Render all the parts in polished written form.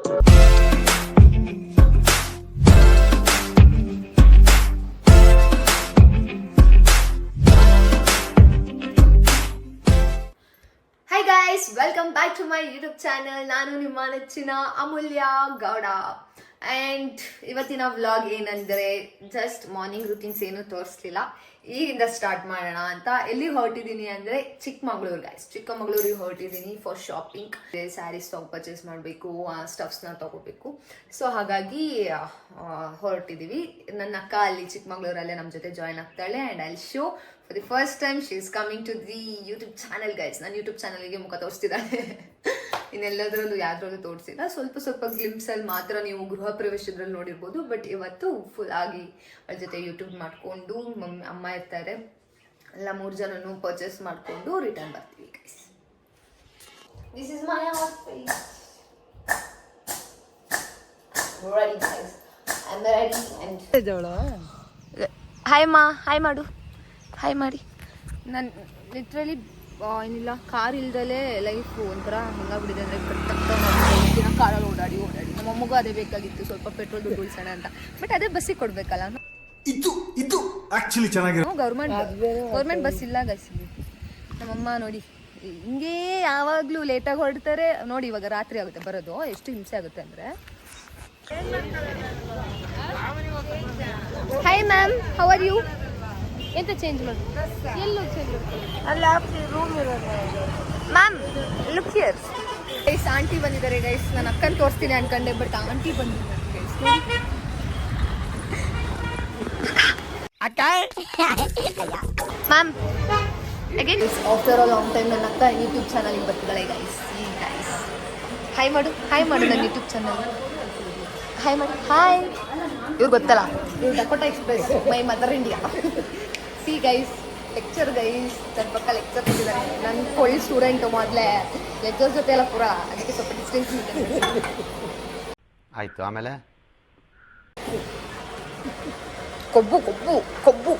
Hi guys, welcome back to my YouTube channel. ನಾನು ನಿಮ್ಮ ನೆಚ್ಚಿನ ಅಮೂಲ್ಯ ಗೌಡ. ಆ್ಯಂಡ್ ಇವತ್ತಿನ ವ್ಲಾಗ್ ಏನಂದರೆ ಜಸ್ಟ್ ಮಾರ್ನಿಂಗ್ ರೂಟೀನ್ಸ್ ಏನೂ ತೋರಿಸ್ಲಿಲ್ಲ, ಈಗಿಂದ ಸ್ಟಾರ್ಟ್ ಮಾಡೋಣ ಅಂತ. ಎಲ್ಲಿಗೆ ಹೊರಟಿದ್ದೀನಿ ಅಂದರೆ ಚಿಕ್ಕಮಗಳೂರು ಗೈಸ್, ಚಿಕ್ಕಮಗಳೂರಿಗೆ ಹೊರಟಿದ್ದೀನಿ ಫಾರ್ ಶಾಪಿಂಗ್. ಸ್ಯಾರೀಸ್ ಪರ್ಚೇಸ್ ಮಾಡಬೇಕು, ಸ್ಟಫ್ಸ್ನ ತೊಗೋಬೇಕು. ಸೊ ಹಾಗಾಗಿ ಹೊರಟಿದ್ದೀವಿ. ನನ್ನ ಅಕ್ಕ ಅಲ್ಲಿ ಚಿಕ್ಕಮಗಳೂರಲ್ಲೇ ನಮ್ಮ ಜೊತೆ ಜಾಯ್ನ್ ಆಗ್ತಾಳೆ. And I show for the first time she is coming to the YouTube channel guys. ನನ್ನ ಯೂಟ್ಯೂಬ್ ಚಾನಲ್ಗೆ ಮುಖ ತೋರಿಸ್ತಿದ್ದಾಳೆ, ಇನ್ನೆಲ್ಲದರಲ್ಲೂ ಯಾವ್ದ್ರಲ್ಲೂ ತೋರಿಸಿಲ್ಲ. ಸ್ವಲ್ಪ ಗ್ಲಿಮ್ಸಲ್ಲಿ ಮಾತ್ರ ನೀವು ಗೃಹ ಪ್ರವೇಶದ್ರಲ್ಲಿ ನೋಡಿರ್ಬೋದು. ಬಟ್ ಇವತ್ತು ಫುಲ್ ಆಗಿ ಅವ್ರ ಜೊತೆ ಯೂಟ್ಯೂಬ್ ಮಾಡಿಕೊಂಡು ಅಮ್ಮ ಇರ್ತಾರೆ, ಎಲ್ಲ 3 ಜನನು ಪರ್ಚೇಸ್ ಮಾಡಿಕೊಂಡು ರಿಟರ್ನ್ ಬರ್ತೀವಿ guys. This is my outfit. Ready guys, I am ready. And hi ಮಾ, ಹಾಯ್ ಮಾಡು, ಹಾಯ್ ಮಾಡಿ. ನಾನು ಲಿಟ್ರಲಿ ಏನಿಲ್ಲ, ಕಾರ್ ಇಲ್ದಲೇ ಲೈಫ್ ಒಂಥರ ಹಂಗಾಗ್ಬಿಟ್ಟಿದೆ. ಅಂದರೆ ದಿನ ಕಾರಲ್ಲಿ ಓಡಾಡಿ ನಮ್ಮ ಅಮ್ಮಗೂ ಅದೇ ಬೇಕಾಗಿತ್ತು, ಸ್ವಲ್ಪ ಪೆಟ್ರೋಲ್ ದುಡ್ಡು ಉಳಿಸೋಣ ಅಂತ. ಬಟ್ ಅದೇ ಬಸ್ಸಿಗೆ ಕೊಡ್ಬೇಕಲ್ಲ. ಇದು ಆಕ್ಚುಲಿ ಚೆನ್ನಾಗಿದೆ. ಗೌರ್ಮೆಂಟ್ ಬಸ್ ಇಲ್ಲ ಗೈಸ್. ನಮ್ಮಮ್ಮ ನೋಡಿ ಹಿಂಗೆ ಯಾವಾಗಲೂ ಲೇಟಾಗಿ ಹೊರಡ್ತಾರೆ. ನೋಡಿ ಇವಾಗ ರಾತ್ರಿ ಆಗುತ್ತೆ ಬರೋದು, ಎಷ್ಟು ಹಿಂಸೆ ಆಗುತ್ತೆ ಅಂದರೆ. Hi ma'am, how are you? ಎಂತ ಚೇಂಜ್ ಮಾಡಿ, ಎಲ್ಲೂ ಚೇಂಜ್ ಮಾಡಿ ರೂಮ್ ಇರೋದು. Ma'am look here guys, aunty ಬಂದಿದ್ದಾರೆ ಗೈಸ್. ನಾನು ಅಕ್ಕನ ತೋರಿಸ್ತೀನಿ ಅನ್ಕೊಂಡೆ, ಬಟ್ ಆಂಟಿ ಬಂದಿದ್ದಾರೆ guys. Ma'am again after a long time ನನ್ನ ಅಕ್ಕ ಯೂಟ್ಯೂಬ್ ಚಾನಲ್ಗೆ ಬರ್ತಿದ್ದಾಳೆ ಗೈಸ್. ಹಾಯ್ ಮಾಡು, ಹಾಯ್ ಮಾಡು ನನ್ನ ಯೂಟ್ಯೂಬ್ ಚಾನಲ್. ಹಾಯ್ ಮಾಡಿ, ಹಾಯ್. ಇವ್ರು ಗೊತ್ತಲ್ಲ, ಇವ್ರು Dakota Express, my Mother India. See guys, lecture guys, ನನ್ನ ಪಕ್ಕ ಲೆಕ್ಚರ್ ಕೊಟ್ಟಿದ್ದಾರೆ. ನನ್ನ ಒಳ್ಳೆ ಸ್ಟೂಡೆಂಟು, ಮೊದಲೇ ಲೆಕ್ಚರ್ ಜೊತೆ ಎಲ್ಲ ಪೂರ, ಅದಕ್ಕೆ ಸ್ವಲ್ಪ ಡಿಸ್ಟೆನ್ಸ್ ಆಯಿತು. ಆಮೇಲೆ ಕೊಬ್ಬು ಕೊಬ್ಬು ಕೊಬ್ಬು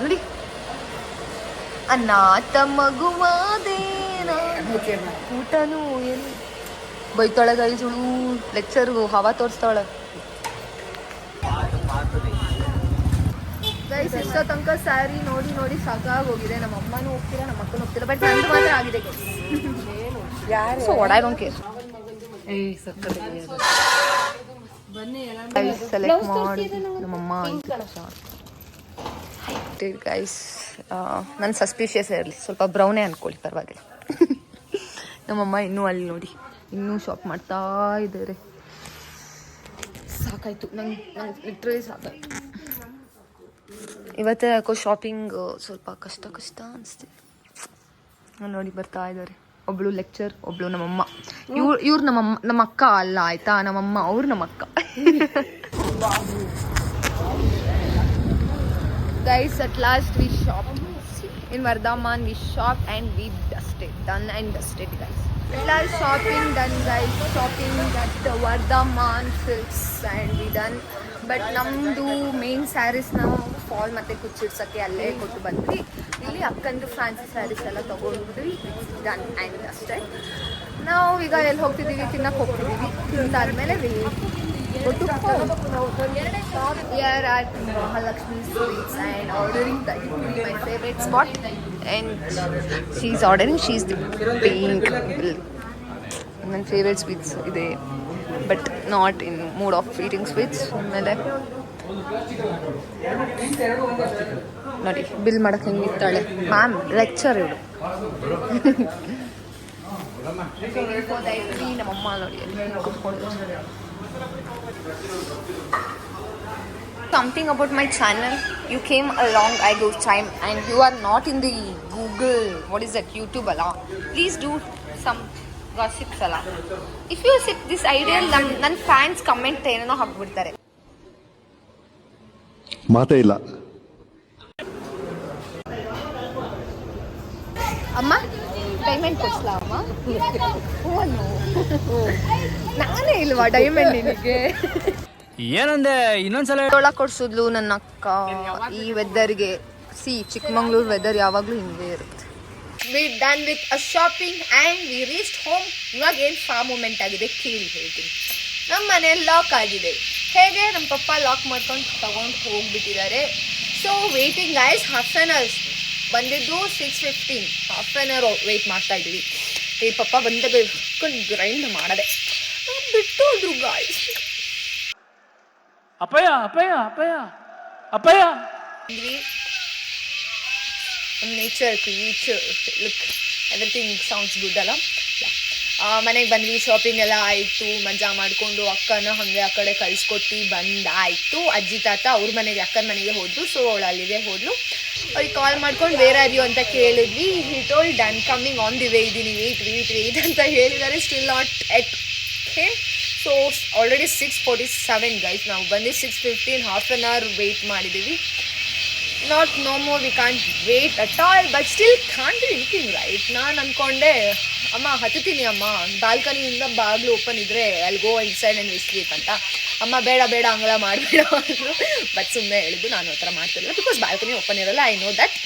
ನೋಡಿ. ಅನಾಥ ಮಗುವಾದೇನ ಊಟನೂ ಏನು ಬೈತಾಳೆ ಗೈಸುಳು. ಲೆಕ್ಚರ್ಗೂ ಹವಾ ತೋರಿಸ್ತಾಳೆ ಗೈಸ್. ಎಷ್ಟೋ ತನಕ ಸ್ಯಾರಿ ನೋಡಿ ನೋಡಿ ಸಾಕಾಗೋಗಿದೆ. ನಮ್ಮ ಅಮ್ಮನೂ ಹೋಗ್ತಿಲ್ಲ, ನಮ್ಮ ಅಕ್ಕನೂ ಹೋಗ್ತಿಲ್ಲ, ಬಟ್ ನಂದು ಮಾತ್ರ ಆಗಿದೆ guys. So what I don't care. Select ಮಾಡಿ ನಮ್ಮಮ್ಮ ಗೈಸ್. ನನ್ನ ಸಸ್ಪಿಷಿಯಸ್ ಇರಲಿ, ಸ್ವಲ್ಪ ಬ್ರೌನೇ ಅಂದ್ಕೊಳ್ಳಿ, ಪರವಾಗಿಲ್ಲ. ನಮ್ಮಮ್ಮ ಇನ್ನೂ ಅಲ್ಲಿ ನೋಡಿ, ಇನ್ನೂ ಶಾಪ್ ಮಾಡ್ತಾ ಇದ್ದಾರೆ. ಸಾಕಾಯ್ತು ನಂಗೆ ಲಿಟ್ರಲಿ ಸಾಕಾಯ್ತು. ಇವತ್ತೇ ಯಾಕೋ ಶಾಪಿಂಗ್ ಸ್ವಲ್ಪ ಕಷ್ಟ ಅನಿಸ್ತಿದೆ. ನೋಡಿ ಬರ್ತಾ ಇದ್ದಾರೆ, ಒಬ್ಳು ಲೆಕ್ಚರ್, ಒಬ್ಳು ನಮ್ಮಮ್ಮ. ಇವ್ರು ನಮ್ಮ ಅಕ್ಕ ಅಲ್ಲ ಆಯ್ತಾ, ನಮ್ಮಮ್ಮ, ಅವ್ರು ನಮ್ಮ ಅಕ್ಕ. Guys, at last we shopped in Vardhaman. We shopped and we dusted, done and dusted guys. At last shopping done guys, shopping at the Vardhaman Silks and we done. But ನಮ್ಮದು ಮೇನ್ ಸ್ಯಾರೀಸ್ ನಾವು fall ಮತ್ತು ಕುಚ್ಚಿಡ್ಸೋಕ್ಕೆ ಅಲ್ಲೇ ಕೊಟ್ಟು ಬಂದ್ವಿ. ಇಲ್ಲಿ ಅಕ್ಕಂದು fancy saris ಎಲ್ಲ ತೊಗೊಂಡ್ವಿ. Done and ಅಷ್ಟೇ. ನಾವು ಈಗ ಎಲ್ಲಿ ಹೋಗ್ತಿದ್ದೀವಿ, ತಿನ್ನಕ್ಕೆ ಹೋಗ್ತಿದ್ದೀವಿ. ತಿಂದಾದ್ಮೇಲೆ we are at Mahalakshmi Sweets and ordering that my favorite spot, and she's ordering, she's the pink. My favorite sweets ಇದೆ, but not in mood of eating sweets. ಆಮೇಲೆ ನೋಡಿ ಬಿಲ್ ಮಾಡಕ್ಕೆ ಹೆಂಗೆ ಇರ್ತಾಳೆ ಮ್ಯಾಮ್, ಲೆಕ್ಚರ್ ಇವಳು. ನಮ್ಮಮ್ಮ ನೋಡಿ ಕೂತ್ಕೊಂಡು. Something about my channel, you came along I go time and you are not in the Google, what is that, YouTube ala. Please do some gossips ala. If you sit this ideal, ನನ್ನ fans comment ಏನೇನೋ ಹಾಕ್ಬಿಡ್ತಾರೆ. ಮಾತೇ ಇಲ್ಲ. ಅಮ್ಮ diamond ಕೊಡ್ಸ್ಲಾ ಅಮ್ಮ? ಓನು ನಾನೇ ಇಲ್ವಾ diamond ನಿನಗೆ? ಏನಂದೆ ಇನ್ನೊಂದ್ಸಲ ಕೊಡ್ಸಿದ್ಲು ನನ್ನ ಅಕ್ಕ. ಈ ವೆದರ್ಗೆ ಚಿಕ್ಕಮಂಗ್ಳೂರು ವೆದರ್ ಯಾವಾಗಲೂ ಹಿಂಗೆ ಇರುತ್ತೆ. V done with a shopping and we reach home. ಇವಾಗ ಏನು ಫಾರ್ ಮೂಮೆಂಟ್ ಆಗಿದೆ ಕೇಳಿ ಹೇಳ್ತೀನಿ. ನಮ್ಮ ಮನೆ ಲಾಕ್ ಆಗಿದೆ. ಹೇಗೆ ನಮ್ಮ ಪಪ್ಪ ಲಾಕ್ ಮಾಡ್ಕೊಂಡು ತಗೊಂಡು ಹೋಗ್ಬಿಟ್ಟಿದ್ದಾರೆ. So waiting guys, half an hour. ಬಂದಿದ್ದು 6:15. ಹಾಫ್ ಆನ್ ಅವರ್ ವೆಯ್ಟ್ ಮಾಡ್ತಾ ಇದ್ದೀವಿ. ಈ ಪಪ್ಪ ಬಂದಾಗ ಇಟ್ಕೊಂಡು ಗ್ರೈಂಡ್ ಮಾಡದೆ ಬಿಟ್ಟು ಹೋದ್ರು ಗಾಯ್ಸ್. ಅಪ್ಪಯ್ಯ ಅಪ್ಪಯ್ಯ ಅಪ್ಪಯ್ಯ ಅಪ್ಪಯ್ಯ. Nature creature look everything sounds good ಅಲ್ಲ. ಮನೆಗೆ ಬಂದ್ವಿ, ಶಾಪಿಂಗ್ ಎಲ್ಲ ಆಯಿತು, ಮಜಾ ಮಾಡಿಕೊಂಡು ಅಕ್ಕನ ಹಾಗೆ ಆ ಕಡೆ ಕಳಿಸ್ಕೊಟ್ಟು ಬಂದಾಯಿತು. ಅಜ್ಜಿ ತಾತ ಅವ್ರ ಮನೆಗೆ, ಅಕ್ಕನ ಮನೆಗೆ ಹೋದ್ರು. ಸೊ ಅವಳು ಅಲ್ಲಿಗೆ ಹೋದ್ಲು. ಅವ್ರಿಗೆ ಕಾಲ್ ಮಾಡ್ಕೊಂಡು ವೇರ್ ಆರ್ ಯು ಅಂತ ಕೇಳಿದ್ವಿ. He told done coming on the way ಇದ್ದೀನಿ, ವೆಯ್ಟ್ ಅಂತ ಹೇಳಿದ್ದಾರೆ. Still not at. Okay, so already 6:47 guys. ನಾವು ಬಂದು 6:15, ಹಾಫ್ ಆನ್ ಅವರ್ ವೆಯ್ಟ್ ಮಾಡಿದ್ದೀವಿ. no more, we can't wait at all, but still can't be anything, right? ನಾನು ಅಂದ್ಕೊಂಡೆ ಅಮ್ಮ ಹತ್ತೀನಿ ಅಮ್ಮ, ಬಾಲ್ಕನಿಯಿಂದ ಬಾಗಿಲು ಓಪನ್ ಇದ್ದರೆ ಅಲ್ಲಿ go inside and we sleep ಅಂತ. ಅಮ್ಮ ಬೇಡ ಬೇಡ ಹಂಗೆಲ್ಲ ಮಾಡಬೇಡ ಅಂದರು. ಬಟ್ ಸುಮ್ಮನೆ ಹೇಳಿದ್ದು, ನಾನು ಆ ಥರ ಮಾಡ್ತಿರಲಿಲ್ಲ ಬಿಕಾಸ್ ಬಾಲ್ಕನಿ ಓಪನ್ ಇರಲ್ಲ. I know that.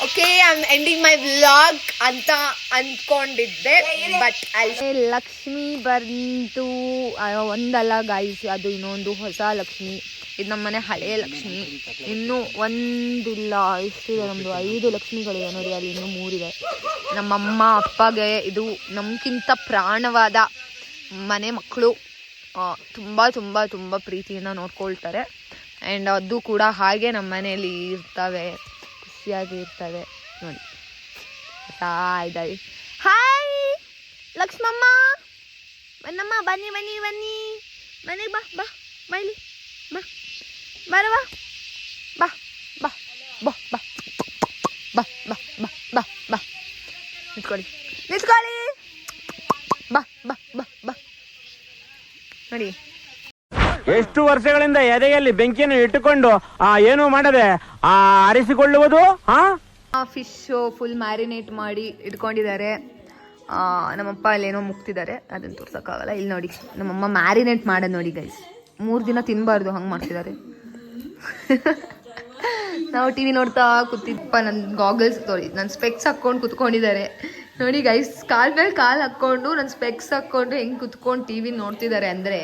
Okay, I am ending my vlog ಅಂತ ಅಂದ್ಕೊಂಡಿದ್ದೆ. ಬಟ್ ಅಲ್ಲಿ ಲಕ್ಷ್ಮಿ ಬಂತು. ಒಂದಲ್ಲ ಗೈಸ್, ಅದು ಇನ್ನೊಂದು ಹೊಸ ಲಕ್ಷ್ಮಿ. ಇದು ನಮ್ಮ ಮನೆ ಹಳೆಯ ಲಕ್ಷ್ಮಿ. ಇನ್ನೂ ಒಂದಿಲ್ಲ, ಎಷ್ಟಿದೆ ನಮ್ಮದು 5 ಲಕ್ಷ್ಮಿಗಳಿವೆ ನೋಡಿ. ಅಲ್ಲಿ ಇನ್ನೂ 3 ಇದೆ. ನಮ್ಮಮ್ಮ ಅಪ್ಪಗೆ ಇದು ನಮ್ಗಿಂತ ಪ್ರಾಣವಾದ ಮನೆ ಮಕ್ಕಳು. ತುಂಬ ತುಂಬ ತುಂಬ ಪ್ರೀತಿಯಿಂದ ನೋಡ್ಕೊಳ್ತಾರೆ. ಆ್ಯಂಡ್ ಅದು ಕೂಡ ಹಾಗೆ ನಮ್ಮ ಮನೆಯಲ್ಲಿ ಇರ್ತವೆ, ಖುಷಿಯಾಗಿ ಇರ್ತವೆ ನೋಡಿ. ಇದ್ದಾವೆ. ಹಾಯ್ ಲಕ್ಷ್ಮಮ್ಮ, ಬನ್ನಮ್ಮ, ಬನ್ನಿ ಬನ್ನಿ ಬನ್ನಿ ಮನೆಗೆ ಬಾ ಬಾ ಬೈಲಿ ಬಾ ಬರವಾ ಬಾ ಬಾ ಬಾ ಬಾ ಬಾ ಬಾ ಬಾ ಬಾ ಬಾ ನಿಂತ್ಕೊಳ್ಳಿ ನಿಂತ್ಕೊಳ್ಳಿ ಬಾ ಬಾ ಬಾ ಬಾ ನೋಡಿ. ಎಷ್ಟು ವರ್ಷಗಳಿಂದ ಎದೆಯಲ್ಲಿ ಬೆಂಕಿಯನ್ನು ಇಟ್ಟುಕೊಂಡು ಏನು ಮಾಡದೆ ಆರಿಸಿಕೊಳ್ಳುವುದು. ಫಿಶ್ ಫುಲ್ ಮ್ಯಾರಿನೇಟ್ ಮಾಡಿ ಇಟ್ಕೊಂಡಿದ್ದಾರೆ. ನಮ್ಮಪ್ಪ ಅಲ್ಲೇನೋ ಮುಗ್ತಿದ್ದಾರೆ, ಅದನ್ನು ತೋರ್ಸೋಕ್ಕಾಗಲ್ಲ. ಇಲ್ಲಿ ನೋಡಿ, ನಮ್ಮಮ್ಮ ಮ್ಯಾರಿನೇಟ್ ಮಾಡೋದು ನೋಡಿ ಗೈಸ್. 3 ದಿನ ತಿನ್ನಬಾರ್ದು, ಹಂಗೆ ಮಾಡ್ತಿದ್ದಾರೆ. ನಾವು ಟಿ ವಿ ನೋಡ್ತಾ ಕೂತಿದ್ದಪ್ಪ. ನನ್ನ ಗಾಗಲ್ಸ್ ನೋಡಿ, ನನ್ನ ಸ್ಪೆಕ್ಸ್ ಹಾಕ್ಕೊಂಡು ಕುತ್ಕೊಂಡಿದ್ದಾರೆ ನೋಡಿ ಗೈಸ್. ಕಾಲ್ ಮೇಲೆ ಕಾಲು ಹಾಕ್ಕೊಂಡು ನನ್ನ ಸ್ಪೆಕ್ಸ್ ಹಾಕ್ಕೊಂಡು ಹೆಂಗೆ ಕುತ್ಕೊಂಡು ಟಿ ವಿ ನೋಡ್ತಿದ್ದಾರೆ ಅಂದರೆ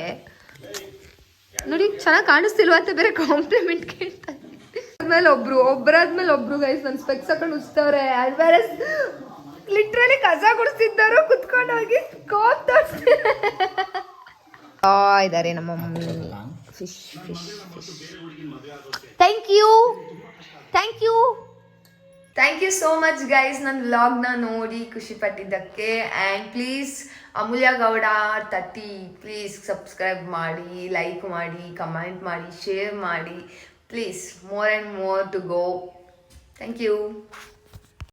ನೋಡಿ. ಚೆನ್ನಾಗಿ ಕಾಣಿಸ್ತಿಲ್ವ ಅಂತ ಬೇರೆ ಕಾಂಪ್ಲಿಮೆಂಟ್ ಕೇಳ್ತಾರೆ. ಆದ್ಮೇಲೆ ಒಬ್ಬರಾದ್ಮೇಲೆ ಒಬ್ರು ಗೈಸ್ ನನ್ನ ಸ್ಪೆಕ್ಸ್ ಹಾಕೊಂಡು ಉಚ್ತವ್ರೆ. ಅದು ಬೇರೆ ಲಿಟ್ರಲಿ ಕಸ ಗುಡಿಸ್ತಿದ್ದಾರೋ ಕುತ್ಕೊಂಡು ಹೋಗಿ ಕೋಪ್ ಇದ್ದಾರೆ ನಮ್ಮ mummy. Fish fish fish. Thank you so much guys, ನನ್ನ ವ್ಲಾಗ್ನ ನೋಡಿ ಖುಷಿ ಪಟ್ಟಿದ್ದಕ್ಕೆ. And please Amulya Gowda 30 please subscribe ಮಾಡಿ, ಲೈಕ್ ಮಾಡಿ, ಕಮೆಂಟ್ ಮಾಡಿ, ಶೇರ್ ಮಾಡಿ. Please more and more to go. Thank you.